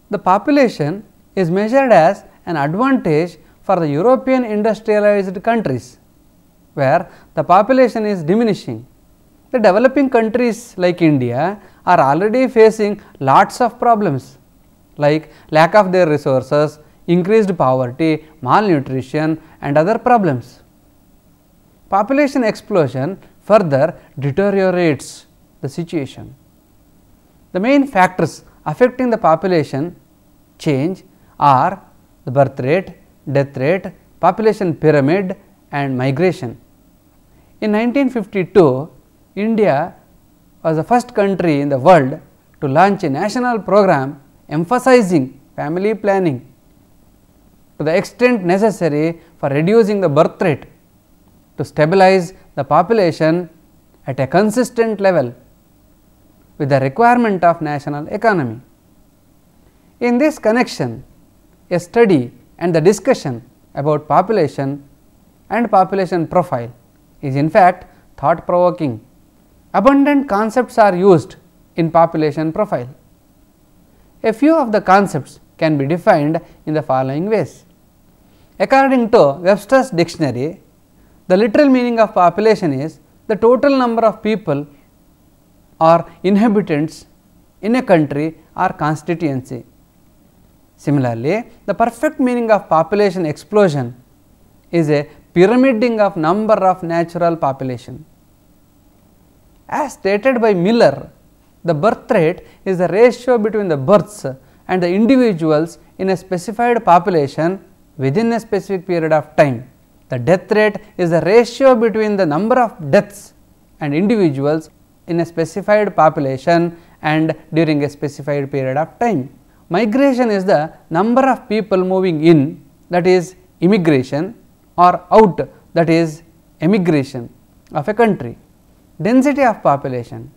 The population is measured as an advantage for the European industrialized countries, where the population is diminishing. The developing countries like India are already facing lots of problems like lack of their resources, increased poverty, malnutrition and other problems. Population explosion further deteriorates the situation. The main factors affecting the population change are the birth rate, death rate, population pyramid and migration. In 1952, India was the first country in the world to launch a national program emphasizing family planning to the extent necessary for reducing the birth rate to stabilize the population at a consistent level with the requirement of national economy. In this connection, a study and the discussion about population and population profile is in fact thought provoking. Abundant concepts are used in population profile. A few of the concepts can be defined in the following ways. According to Webster's dictionary, the literal meaning of population is the total number of people or inhabitants in a country or constituency. Similarly, the perfect meaning of population explosion is a pyramiding of number of natural population. As stated by Miller, the birth rate is the ratio between the births and the individuals in a specified population within a specific period of time. The death rate is the ratio between the number of deaths and individuals in a specified population and during a specified period of time. Migration is the number of people moving in, that is immigration, or out, that is emigration of a country. Density of population.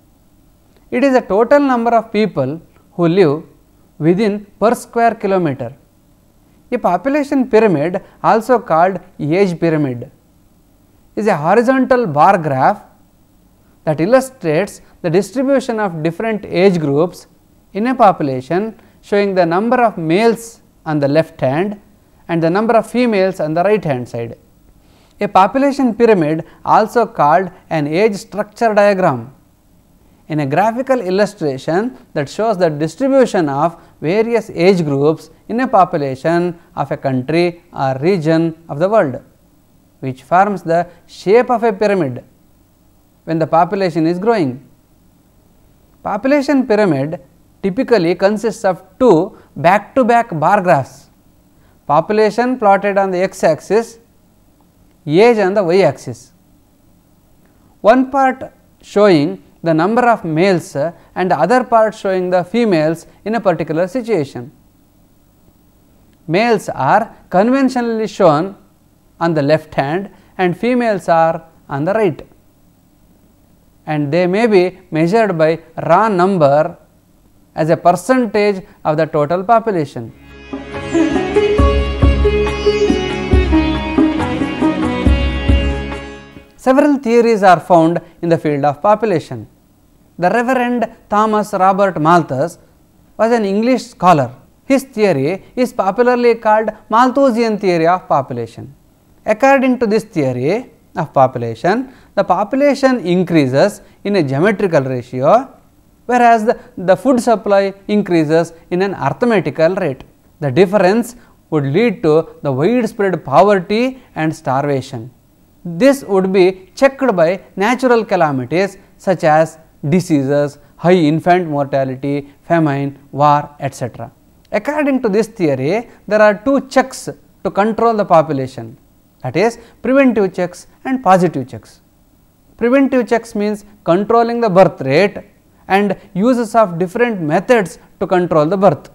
It is the total number of people who live within per square kilometer. A population pyramid, also called age pyramid, is a horizontal bar graph that illustrates the distribution of different age groups in a population, showing the number of males on the left hand and the number of females on the right hand side. A population pyramid, also called an age structure diagram, in a graphical illustration that shows the distribution of various age groups in a population of a country or region of the world, which forms the shape of a pyramid when the population is growing. Population pyramid typically consists of two back-to-back bar graphs, population plotted on the x axis, age on the y axis. One part showing the number of males and the other part showing the females in a particular situation. Males are conventionally shown on the left hand and females are on the right, and they may be measured by raw number as a percentage of the total population. Several theories are found in the field of population. The Reverend Thomas Robert Malthus was an English scholar. His theory is popularly called Malthusian theory of population. According to this theory of population, the population increases in a geometrical ratio, whereas the food supply increases in an arithmetical rate. The difference would lead to the widespread poverty and starvation. This would be checked by natural calamities such as diseases, high infant mortality, famine, war, etc. According to this theory, there are two checks to control the population, that is preventive checks and positive checks. Preventive checks means controlling the birth rate and uses of different methods to control the birth,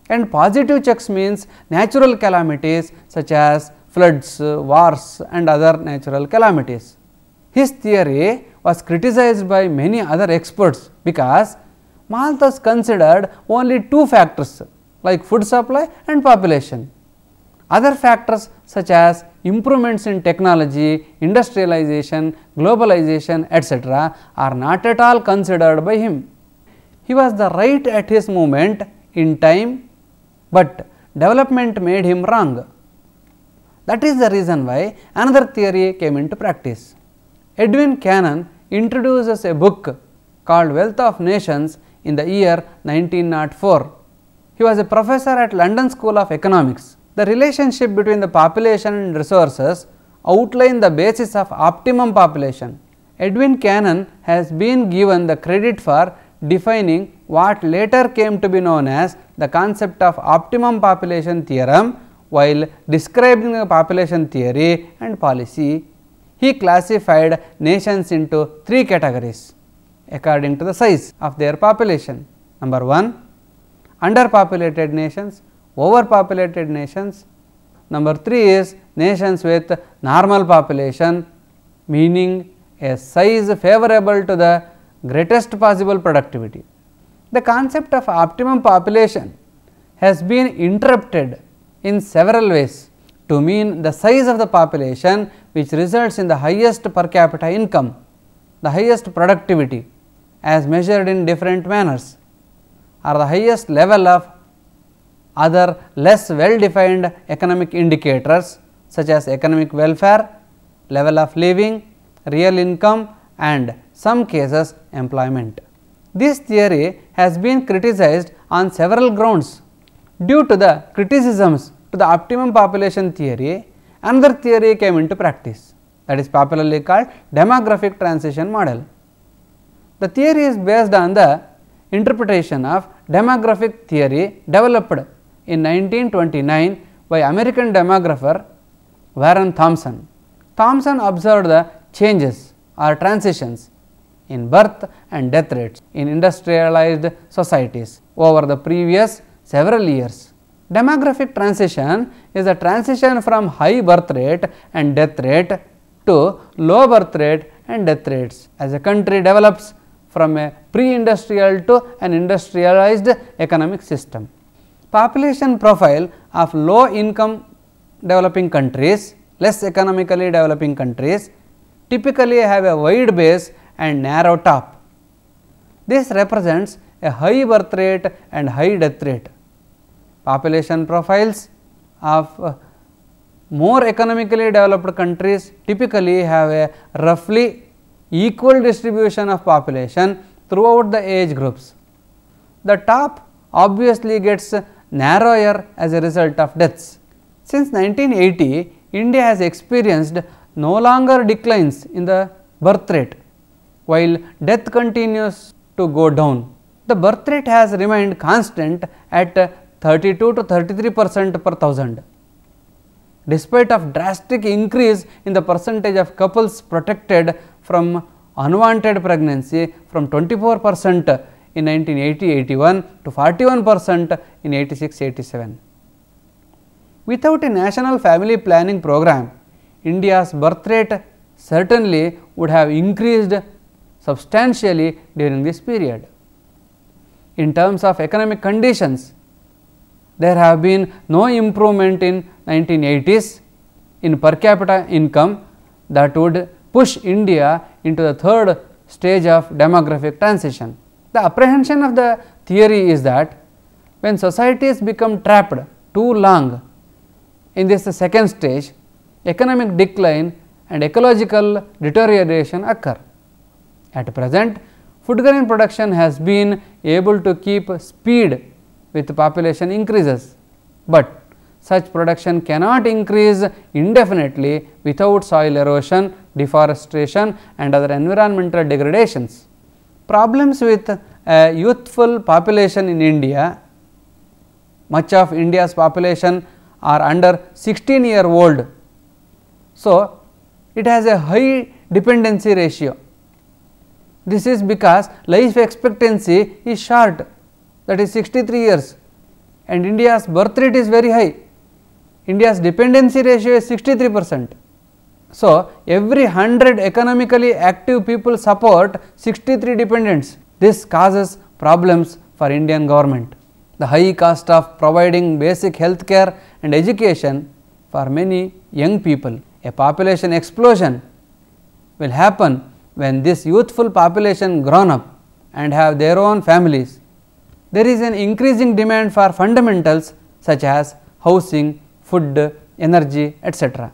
and positive checks means natural calamities such as floods, wars and other natural calamities. His theory was criticized by many other experts because Malthus considered only two factors like food supply and population. Other factors such as improvements in technology, industrialization, globalization, etc. are not at all considered by him. He was the right at his moment in time, but development made him wrong. That is the reason why another theory came into practice. Edwin Cannon introduces a book called Wealth of Nations in the year 1904. He was a professor at London School of Economics. The relationship between the population and resources outline the basis of optimum population. Edwin Cannon has been given the credit for defining what later came to be known as the concept of optimum population theorem while describing the population theory and policy. He classified nations into three categories according to the size of their population. Number 1, underpopulated nations, overpopulated nations. Number 3 is nations with normal population, meaning a size favorable to the greatest possible productivity. The concept of optimum population has been interpreted in several ways to mean the size of the population which results in the highest per capita income, the highest productivity as measured in different manners, or the highest level of other less well defined economic indicators such as economic welfare, level of living, real income and some cases employment. This theory has been criticized on several grounds. Due to the criticisms to the optimum population theory, another theory came into practice, that is popularly called demographic transition model. The theory is based on the interpretation of demographic theory developed in 1929 by American demographer Warren Thompson. Thompson observed the changes or transitions in birth and death rates in industrialized societies over the previous several years. Demographic transition is a transition from high birth rate and death rate to low birth rate and death rates as a country develops from a pre-industrial to an industrialized economic system. Population profile of low income developing countries, less economically developing countries typically have a wide base and narrow top. This represents a high birth rate and high death rate. Population profiles of more economically developed countries typically have a roughly equal distribution of population throughout the age groups. The top obviously gets narrower as a result of deaths. Since 1980, India has experienced no longer declines in the birth rate, while death continues to go down. The birth rate has remained constant at 32 to 33% per thousand. Despite of drastic increase in the percentage of couples protected from unwanted pregnancy from 24% in 1980-81 to 41% in 86-87. Without a national family planning program, India's birth rate certainly would have increased substantially during this period. In terms of economic conditions, there have been no improvement in 1980s in per capita income that would push India into the third stage of demographic transition. The apprehension of the theory is that when societies become trapped too long in this second stage, economic decline and ecological deterioration occur. At present, food grain production has been able to keep speed with population increases, but such production cannot increase indefinitely without soil erosion, deforestation and other environmental degradations. Problems with a youthful population in India. Much of India's population are under 16-year-old. So, it has a high dependency ratio. This is because life expectancy is short, that is 63 years, and India's birth rate is very high. India's dependency ratio is 63%. So, every 100 economically active people support 63 dependents. This causes problems for Indian government. The high cost of providing basic health care and education for many young people. A population explosion will happen when this youthful population grown up and have their own families. there is an increasing demand for fundamentals such as housing, food, energy, etc.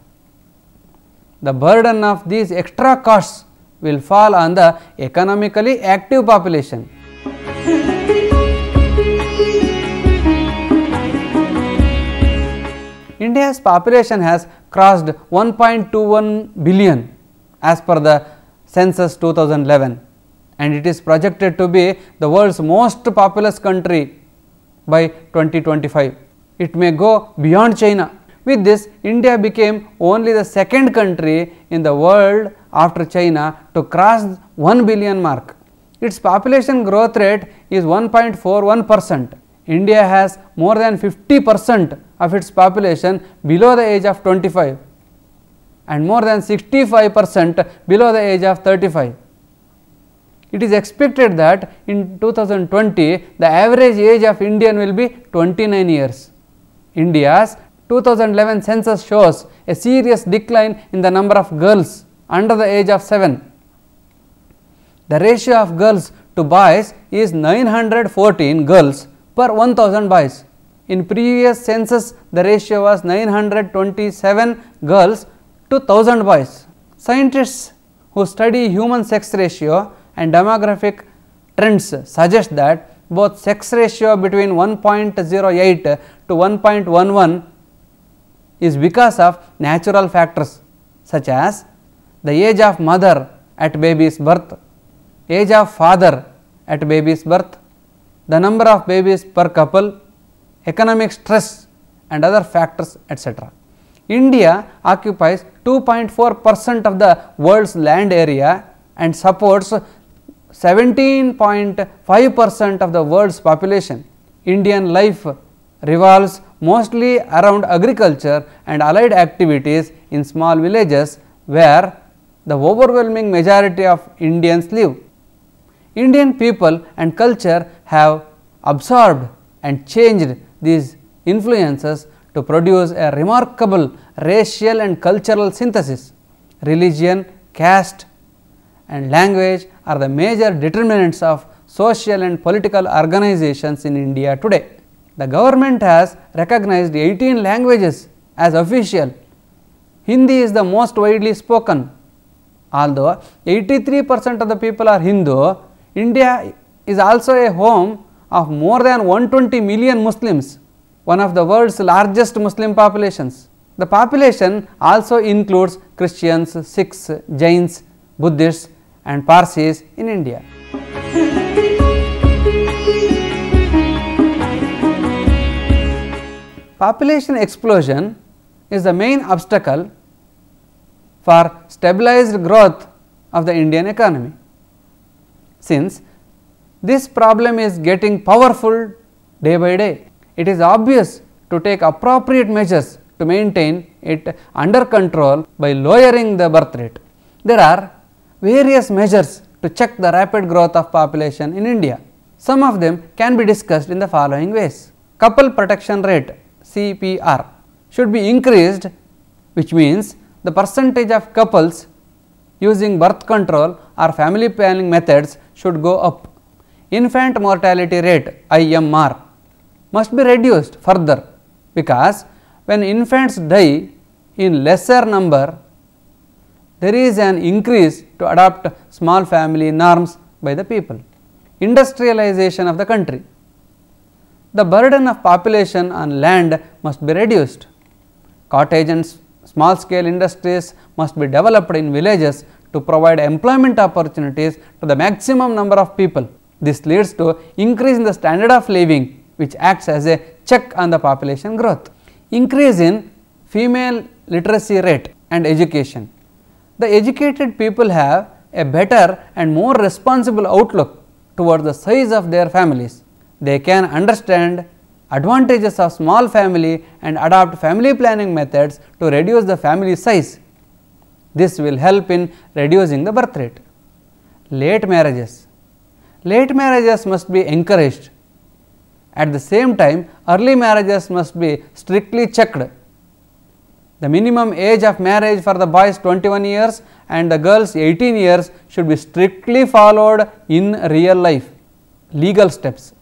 The burden of these extra costs will fall on the economically active population. India's population has crossed 1.21 billion as per the census 2011, and it is projected to be the world's most populous country by 2025. It may go beyond China. With this, India became only the second country in the world after China to cross 1 billion mark. Its population growth rate is 1.41%. India has more than 50% of its population below the age of 25 and more than 65% below the age of 35. It is expected that in 2020, the average age of Indian will be 29 years. India's 2011 census shows a serious decline in the number of girls under the age of 7. The ratio of girls to boys is 914 girls per 1000 boys. In previous census, the ratio was 927 girls to 1000 boys. Scientists who study human sex ratio and demographic trends suggest that both sex ratio between 1.08 to 1.11 is because of natural factors such as the age of mother at baby's birth, age of father at baby's birth, the number of babies per couple, economic stress and other factors, etc. India occupies 2.4% of the world's land area and supports 17.5% of the world's population. Indian life revolves mostly around agriculture and allied activities in small villages where the overwhelming majority of Indians live. Indian people and culture have absorbed and changed these influences to produce a remarkable racial and cultural synthesis. Religion, caste and language are the major determinants of social and political organizations in India today. The government has recognized 18 languages as official. Hindi is the most widely spoken. Although 83% of the people are Hindu, India is also a home of more than 120 million Muslims, one of the world's largest Muslim populations. The population also includes Christians, Sikhs, Jains, Buddhists and Parsis in India. Population explosion is the main obstacle for stabilized growth of the Indian economy. Since this problem is getting powerful day by day, it is obvious to take appropriate measures to maintain it under control by lowering the birth rate. There are various measures to check the rapid growth of population in India. Some of them can be discussed in the following ways. Couple protection rate CPR should be increased, which means the percentage of couples using birth control or family planning methods should go up. Infant mortality rate IMR must be reduced further, because when infants die in lesser number, there is an increase to adopt small family norms by the people. Industrialization of the country. The burden of population on land must be reduced. Cottage and small scale industries must be developed in villages to provide employment opportunities to the maximum number of people. This leads to increase in the standard of living, which acts as a check on the population growth. Increase in female literacy rate and education. The educated people have a better and more responsible outlook towards the size of their families. They can understand advantages of small family and adopt family planning methods to reduce the family size. This will help in reducing the birth rate. Late marriages. Late marriages must be encouraged. At the same time, early marriages must be strictly checked. The minimum age of marriage for the boys 21 years and the girls 18 years should be strictly followed in real life. Legal steps.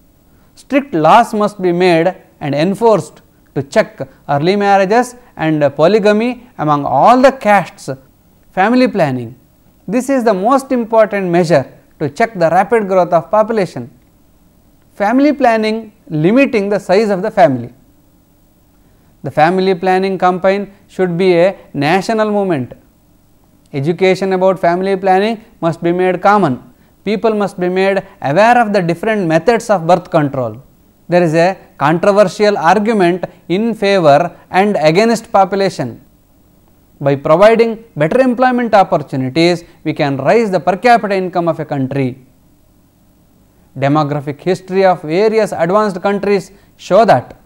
Strict laws must be made and enforced to check early marriages and polygamy among all the castes. Family planning. This is the most important measure to check the rapid growth of population. Family planning limiting the size of the family. The family planning campaign should be a national movement. Education about family planning must be made common. People must be made aware of the different methods of birth control. There is a controversial argument in favor and against population. By providing better employment opportunities, we can raise the per capita income of a country. Demographic history of various advanced countries show that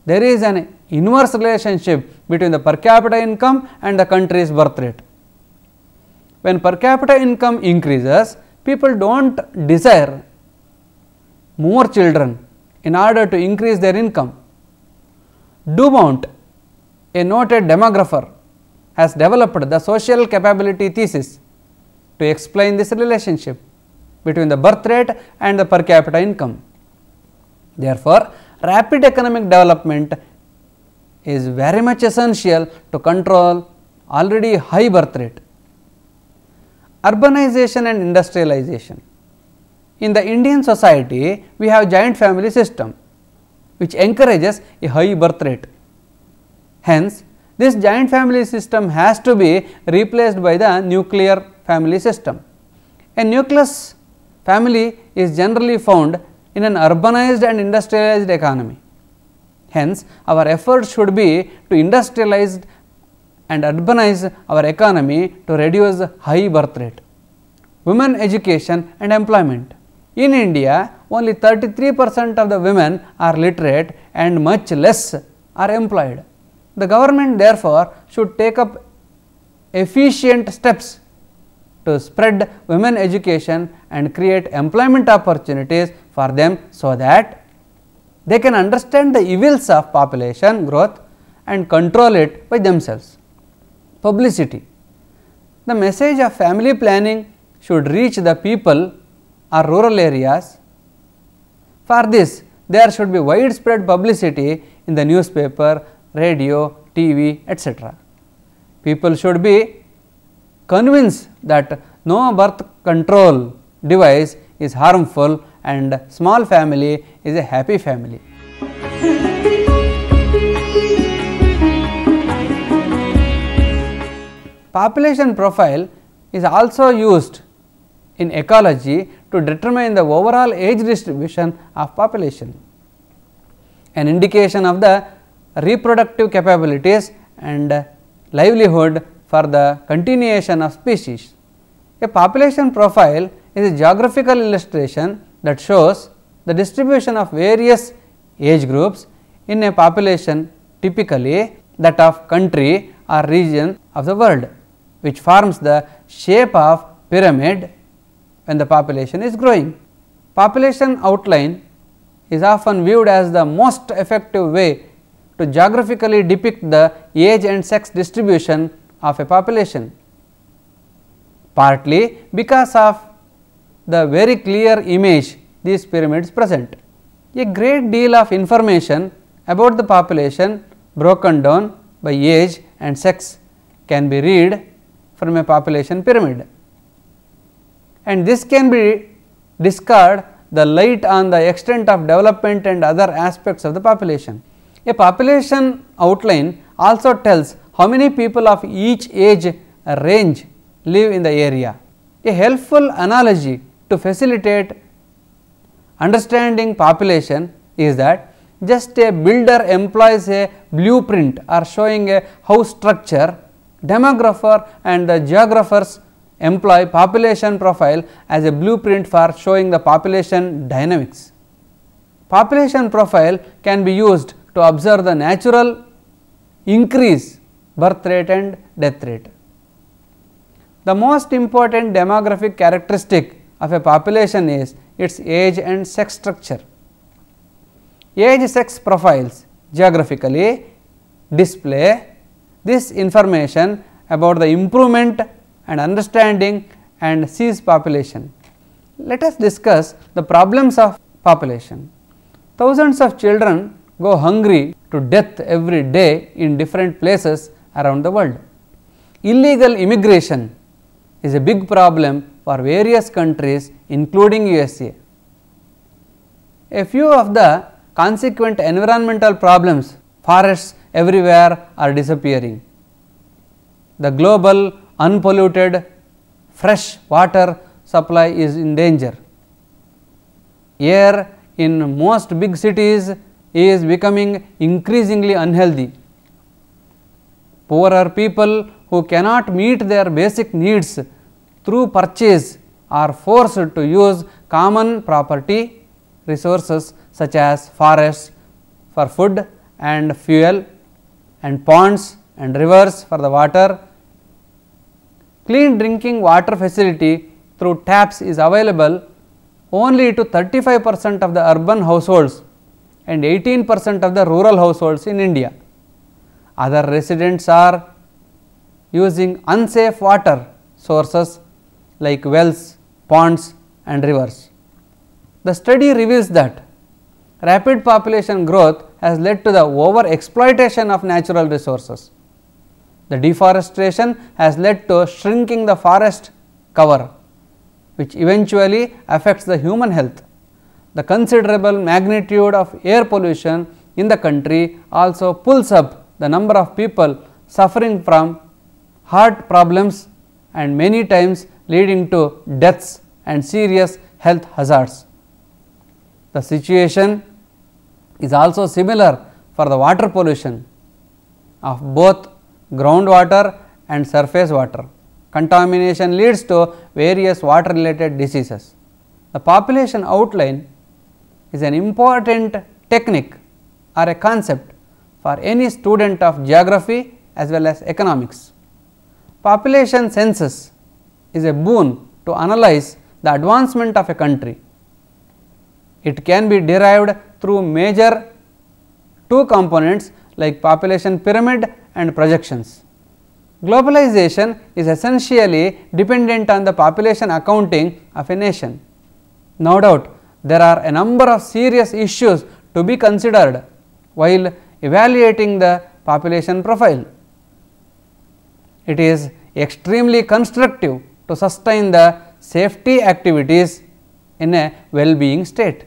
there is an inverse relationship between the per capita income and the country's birth rate. When per capita income increases, people do not desire more children in order to increase their income. Dumont, a noted demographer, has developed the social capability thesis to explain this relationship between the birth rate and the per capita income. Therefore, rapid economic development is very much essential to control already high birth rate. Urbanization and industrialization. In the Indian society, we have joint family system which encourages a high birth rate. Hence, this joint family system has to be replaced by the nuclear family system. A nucleus family is generally found in an urbanized and industrialized economy. Hence, our efforts should be to industrialize and urbanize our economy to reduce high birth rate. Women education and employment. In India, only 33% of the women are literate and much less are employed. The government therefore should take up efficient steps to spread women education and create employment opportunities for them so that they can understand the evils of population growth and control it by themselves. Publicity. The message of family planning should reach the people or rural areas. For this, there should be widespread publicity in the newspaper, radio, TV, etc. People should be convinced that no birth control device is harmful and small family is a happy family. Population profile is also used in ecology to determine the overall age distribution of population, an indication of the reproductive capabilities and livelihood for the continuation of species. A population profile is a geographical illustration that shows the distribution of various age groups in a population, typically that of country or region of the world, which forms the shape of pyramid when the population is growing. Population outline is often viewed as the most effective way to geographically depict the age and sex distribution of a population, partly because of the very clear image these pyramids present. A great deal of information about the population broken down by age and sex can be read from a population pyramid, and this can be discard the light on the extent of development and other aspects of the population. A population outline also tells how many people of each age range live in the area. A helpful analogy to facilitate understanding population is that just a builder employs a blueprint or showing a house structure, demographer and the geographers employ population profile as a blueprint for showing the population dynamics. Population profile can be used to observe the natural increase birth rate and death rate. The most important demographic characteristic of a population is its age and sex structure. Age sex profiles geographically display this information about the improvement and understanding and seize population. Let us discuss the problems of population. Thousands of children go hungry to death every day in different places around the world. Illegal immigration is a big problem for various countries including USA. A few of the consequent environmental problems: forests everywhere are disappearing. The global unpolluted fresh water supply is in danger. Air in most big cities is becoming increasingly unhealthy. Poorer people who cannot meet their basic needs through purchase are forced to use common property resources such as forests for food and fuel, and ponds and rivers for the water. Clean drinking water facility through taps is available only to 35% of the urban households and 18% of the rural households in India. Other residents are using unsafe water sources like wells, ponds and rivers. The study reveals that rapid population growth has led to the over exploitation of natural resources. The deforestation has led to shrinking the forest cover, which eventually affects the human health. The considerable magnitude of air pollution in the country also pulls up the number of people suffering from heart problems and many times leading to deaths and serious health hazards. The situation is also similar for the water pollution of both groundwater and surface water. Contamination leads to various water related diseases. The population outline is an important technique or a concept for any student of geography as well as economics. Population census is a boon to analyze the advancement of a country. It can be derived through major two components like population pyramid and projections. Globalization is essentially dependent on the population accounting of a nation. No doubt, there are a number of serious issues to be considered while evaluating the population profile. It is extremely constructive to sustain the safety activities in a well-being state.